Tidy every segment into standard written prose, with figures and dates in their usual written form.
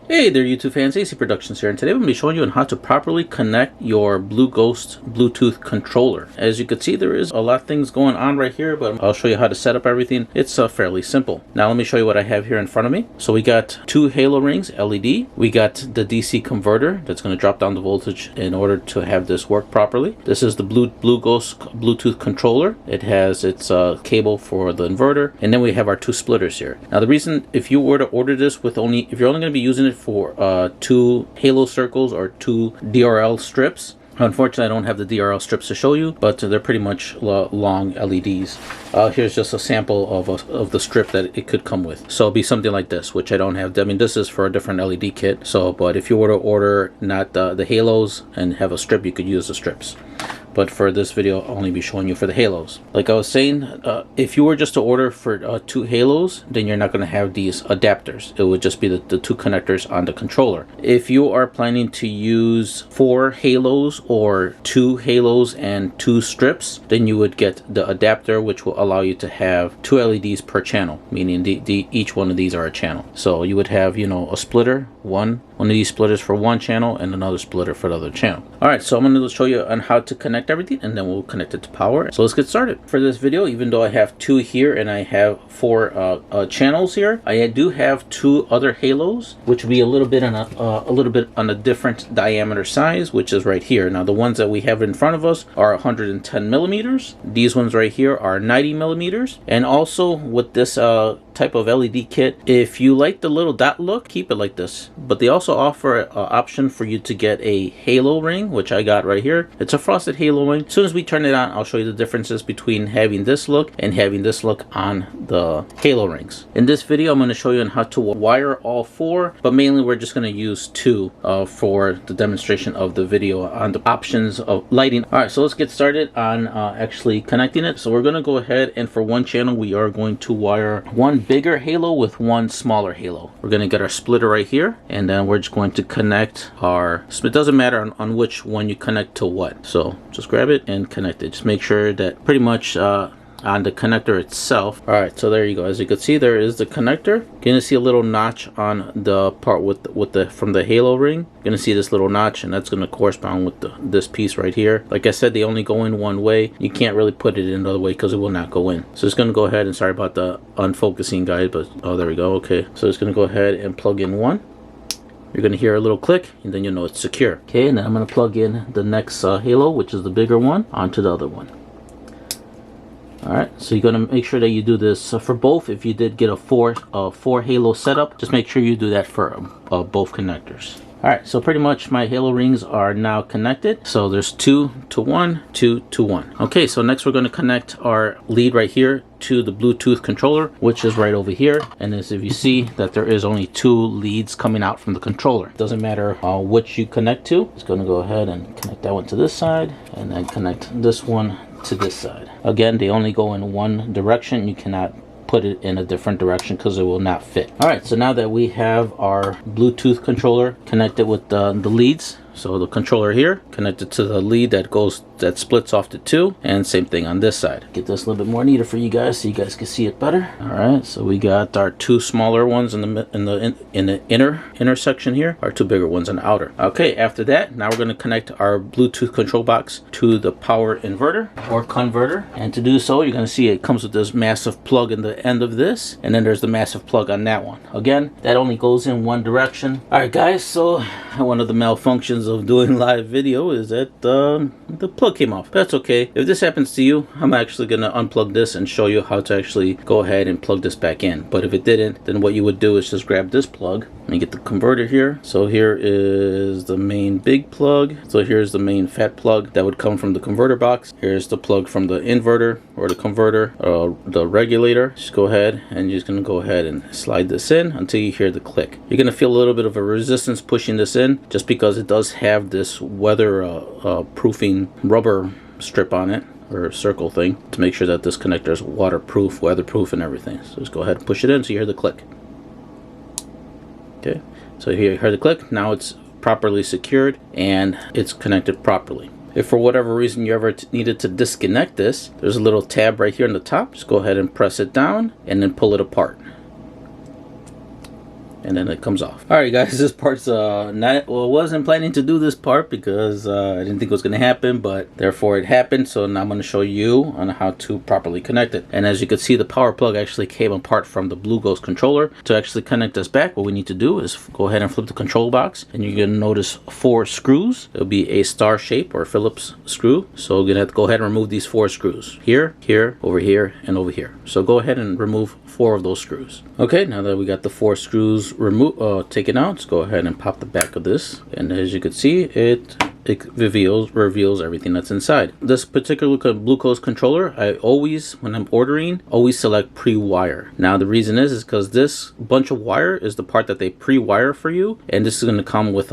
Hey there YouTube fans, AC Productions here, and today I'm going to be showing you on how to properly connect your Blue Ghozt Bluetooth controller. As you can see, there is a lot of things going on right here, but I'll show you how to set up everything. It's fairly simple. Now let me show you what I have here in front of me. So we got two halo rings, LED. We got the DC converter that's going to drop down the voltage in order to have this work properly. This is the Blue Ghozt Bluetooth controller. It has its cable for the inverter, and then we have our two splitters here. Now the reason, if you were to order this with if you're only going to be using it for two halo circles or two DRL strips. Unfortunately, I don't have the DRL strips to show you, but they're pretty much long LEDs. Here's just a sample of the strip that it could come with. So it'll be something like this, which I don't have. I mean, this is for a different LED kit. So, but if you were to order not the halos and have a strip, you could use the strips. But for this video, I'll only be showing you for the halos. Like I was saying, if you were just to order for two halos, then you're not going to have these adapters. It would just be the two connectors on the controller. If you are planning to use 4 halos or 2 halos and 2 strips, then you would get the adapter, which will allow you to have 2 LEDs per channel, meaning each one of these are a channel. So you would have, you know, a splitter, one of these splitters for one channel and another splitter for the other channel. All right, so I'm going to show you on how to connect everything, and then we'll connect it to power. So let's get started. For this video, even though I have 2 here and I have 4 channels here, I do have 2 other halos, which will be a little bit on a different diameter size, which is right here. Now the ones that we have in front of us are 110 millimeters. These ones right here are 90 millimeters. And also with this type of LED kit, if you like the little dot look, keep it like this. But they also offer an option for you to get a halo ring, which I got right here. It's a frosted halo ring. As soon as we turn it on, I'll show you the differences between having this look and having this look on the halo rings. In this video, I'm going to show you on how to wire all 4, but mainly we're just going to use 2 for the demonstration of the video on the options of lighting. All right, so let's get started on actually connecting it. So we're going to go ahead, and for one channel, we are going to wire one bigger halo with one smaller halo. We're going to get our splitter right here, and then we're just going to connect our, it doesn't matter on which one you connect to what. So just grab it and connect it. Just make sure that pretty much on the connector itself. All right, so there you go. As you can see, there is the connector. You're gonna see a little notch on the part from the halo ring. You're gonna see this little notch, and that's gonna correspond with this piece right here. Like I said, they only go in one way. You can't really put it in another way because it will not go in. So it's gonna go ahead, and sorry about the unfocusing, guys, but oh, there we go. Okay, so it's gonna go ahead and plug in one. You're going to hear a little click, and then you'll know it's secure. Okay, and then I'm going to plug in the next halo, which is the bigger one, onto the other one. Alright, so you're going to make sure that you do this for both. If you did get a 4 halo setup, just make sure you do that for both connectors. Alright, so pretty much my halo rings are now connected. So there's 2 to 1, 2 to 1. Okay, so next we're going to connect our lead right here to the Bluetooth controller, which is right over here. And as if you see that there is only 2 leads coming out from the controller. It doesn't matter which you connect to. It's going to go ahead and connect that one to this side, and then connect this one to this side. Again, they only go in one direction. You cannot put it in a different direction because it will not fit. All right, so now that we have our Bluetooth controller connected with the leads, so the controller here connected to the lead that splits off to 2, and same thing on this side. Get this a little bit more neater for you guys so you guys can see it better. All right, so we got our 2 smaller ones in the inner section here, our 2 bigger ones in the outer. Okay, after that, now we're going to connect our Bluetooth control box to the power inverter or converter, and to do so, you're going to see it comes with this massive plug in the end of this, and then there's the massive plug on that one. Again, that only goes in one direction. All right, guys, so one of the malfunctions of doing live video is that the plug came off. That's okay. If this happens to you, I'm actually gonna unplug this and show you how to actually go ahead and plug this back in. But if it didn't, then what you would do is just grab this plug. Let me get the converter here. So here is the main big plug. So here's the main fat plug that would come from the converter box. Here's the plug from the inverter or the converter, the regulator. Just go ahead and you're just gonna go ahead and slide this in until you hear the click. You're gonna feel a little bit of a resistance pushing this in, just because it does have this weather proofing rubber strip on it, or circle thing, to make sure that this connector is waterproof, weatherproof, and everything. So just go ahead and push it in so you hear the click. Okay, so here you heard the click. Now it's properly secured and it's connected properly. If for whatever reason you ever needed to disconnect this, there's a little tab right here on the top. Just go ahead and press it down and then pull it apart. and then it comes off. All right, guys, this part's not, well, wasn't planning to do this part because I didn't think it was going to happen, but therefore it happened. So now I'm going to show you on how to properly connect it. And as you can see, the power plug actually came apart from the Blue Ghozt controller. To actually connect this back, what we need to do is go ahead and flip the control box, and you're going to notice 4 screws. It'll be a star shape or Phillips screw. So we're going to have to go ahead and remove these 4 screws here, here, over here, and over here. So go ahead and remove 4 of those screws. Okay, now that we got the 4 screws taken out, let's go ahead and pop the back of this. And as you can see, it reveals everything that's inside. This particular Blue Ghozt controller, I always, when I'm ordering, always select pre-wire. Now the reason is because this bunch of wire is the part that they pre-wire for you, and this is going to come with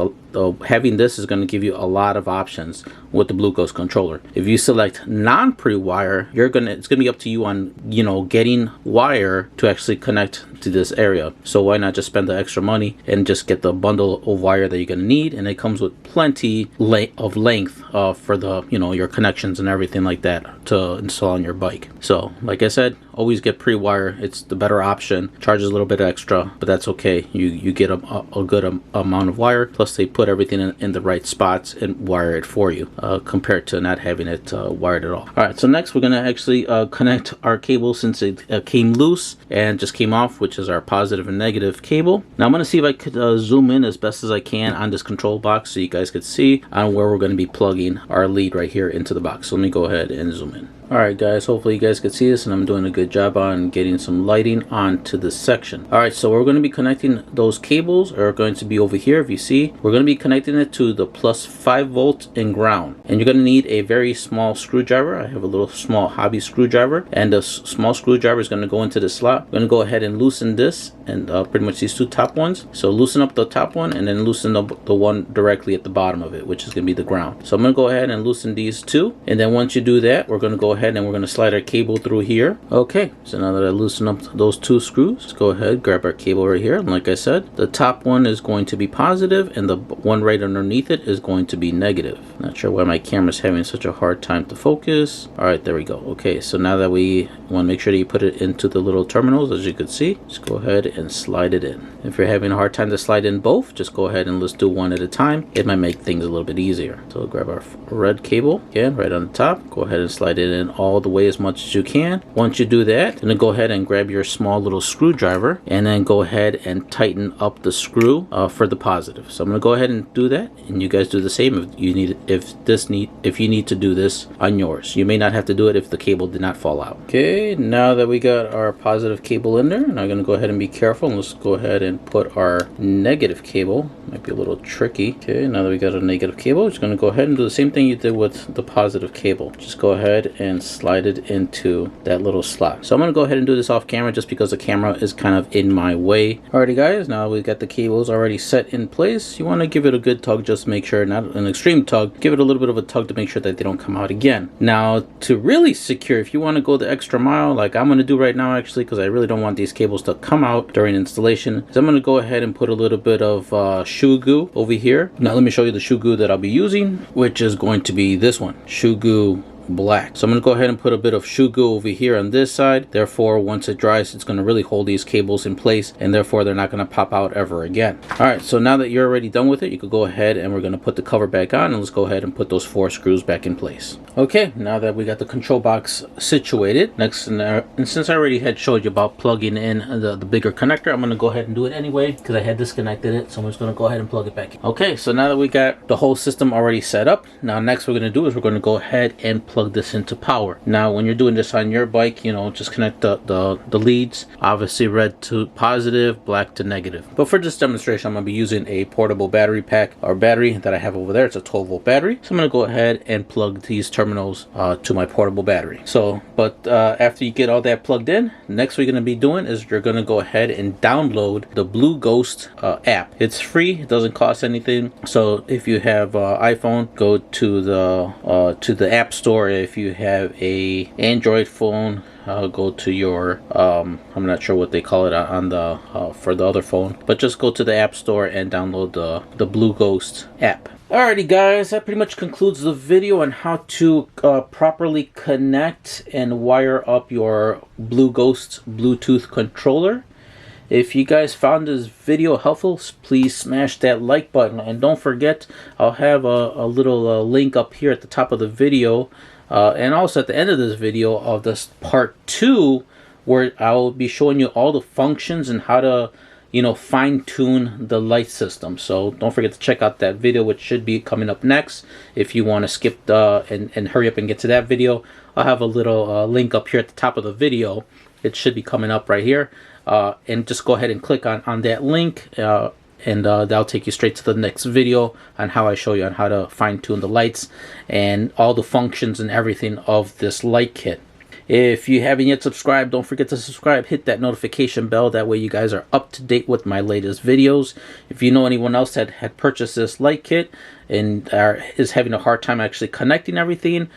having this is going to give you a lot of options with the Blue Ghozt controller. If you select non-pre-wire, it's going to be up to you on, you know, getting wire to actually connect to this area. So why not just spend the extra money and just get the bundle of wire that you're going to need, and it comes with plenty of length for the, you know, your connections and everything like that to install on your bike. So like I said, always get pre-wire. It's the better option. Charges a little bit extra, but that's okay. You get a good amount of wire, plus they put everything in the right spots and wire it for you, compared to not having it wired at all. All right, so next we're gonna actually connect our cable, since it came loose and just came off, which is our positive and negative cable. Now I'm gonna see if I could zoom in as best as I can on this control box so you guys could see on where we're gonna be plugging our lead right here into the box. So let me go ahead and zoom in. Alright guys, hopefully you guys can see this, and I'm doing a good job on getting some lighting onto this section. Alright, so we're going to be connecting those cables are going to be over here. If you see, we're going to be connecting it to the plus 5 volt and ground. And you're going to need a very small screwdriver. I have a little small hobby screwdriver, and the small screwdriver is going to go into the slot. I'm going to go ahead and loosen this, and pretty much these 2 top ones. So loosen up the top one, and then loosen up the one directly at the bottom of it, which is going to be the ground. So I'm going to go ahead and loosen these 2, and then once you do that, we're going to go ahead and we're going to slide our cable through here. Okay, so now that I loosen up those 2 screws, let's go ahead, grab our cable right here. And like I said, the top one is going to be positive, and the one right underneath it is going to be negative. Not sure why my camera's having such a hard time to focus. All right, there we go. Okay, so now that we want to make sure that you put it into the little terminals, as you can see, just go ahead and slide it in. If you're having a hard time to slide in both, just go ahead and let's do one at a time. It might make things a little bit easier. So grab our red cable again right on the top, go ahead and slide it in all the way as much as you can. Once you do that, then go ahead and grab your small little screwdriver, and then go ahead and tighten up the screw for the positive. So I'm going to go ahead and do that, and you guys do the same if you need to do this on yours. You may not have to do it if the cable did not fall out. Okay, now that we got our positive cable in there, and I'm going to go ahead and be careful, and let's go ahead and put our negative cable. Might be a little tricky. Okay, now that we got a negative cable, just going to go ahead and do the same thing you did with the positive cable. Just go ahead and slide it into that little slot. So I'm going to go ahead and do this off camera just because the camera is kind of in my way. Alrighty guys, now we got the cables already set in place. You want to give it a good tug, just make sure, not an extreme tug, give it a little bit of a tug to make sure that they don't come out again. Now to really secure, if you want to go the extra mile like I'm going to do right now, actually, because I really don't want these cables to come out during installation, so I'm going to go ahead and put a little bit of shoe goo over here. Now let me show you the shoe goo that I'll be using, which is going to be this one, shoe goo black. So I'm going to go ahead and put a bit of shoe goo over here on this side. Therefore, once it dries, it's going to really hold these cables in place, and therefore they're not going to pop out ever again. All right, so now that you're already done with it, you could go ahead and we're going to put the cover back on, and let's go ahead and put those 4 screws back in place. Okay, now that we got the control box situated, next, and since I already had showed you about plugging in the bigger connector, I'm going to go ahead and do it anyway because I had disconnected it. So I'm just going to go ahead and plug it back in. Okay, so now that we got the whole system already set up, now next we're going to do is we're going to go ahead and plug this into power. Now when you're doing this on your bike, you know, just connect the leads, obviously red to positive, black to negative. But for this demonstration, I'm going to be using a portable battery pack or battery that I have over there. It's a 12 volt battery. So I'm going to go ahead and plug these terminals to my portable battery. So, but after you get all that plugged in, next we're going to be doing is you're going to go ahead and download the Blue Ghozt app. It's free. It doesn't cost anything. So if you have iPhone, go to the App Store. If you have a Android phone, go to your I'm not sure what they call it on the for the other phone, but just go to the App Store and download the Blue Ghozt app. Alrighty guys, that pretty much concludes the video on how to properly connect and wire up your Blue Ghozt Bluetooth controller. If you guys found this video helpful, please smash that like button. And don't forget, I'll have a little link up here at the top of the video. And also at the end of this video of this part 2, where I'll be showing you all the functions and how to, you know, fine-tune the light system. So don't forget to check out that video, which should be coming up next. If you want to skip and hurry up and get to that video, I'll have a little link up here at the top of the video. It should be coming up right here. And just go ahead and click on that link, and that'll take you straight to the next video on how I show you on how to fine-tune the lights and all the functions and everything of this light kit. If you haven't yet subscribed, don't forget to subscribe. Hit that notification bell. That way you guys are up to date with my latest videos. If you know anyone else that had purchased this light kit and is having a hard time actually connecting everything,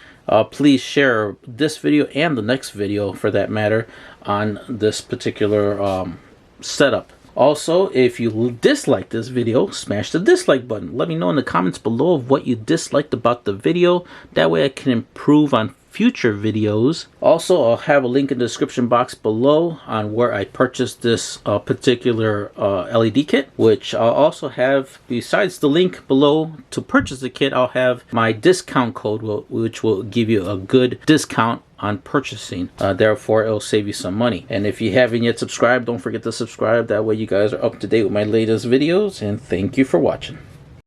please share this video and the next video, for that matter, on this particular setup. Also, if you dislike this video, smash the dislike button. Let me know in the comments below of what you disliked about the video. That way I can improve on future videos. Also, I'll have a link in the description box below on where I purchased this particular LED kit, which I'll also have, besides the link below to purchase the kit, I'll have my discount code, which will give you a good discount on purchasing. Therefore, it'll save you some money. And if you haven't yet subscribed, don't forget to subscribe. That way you guys are up to date with my latest videos. And thank you for watching.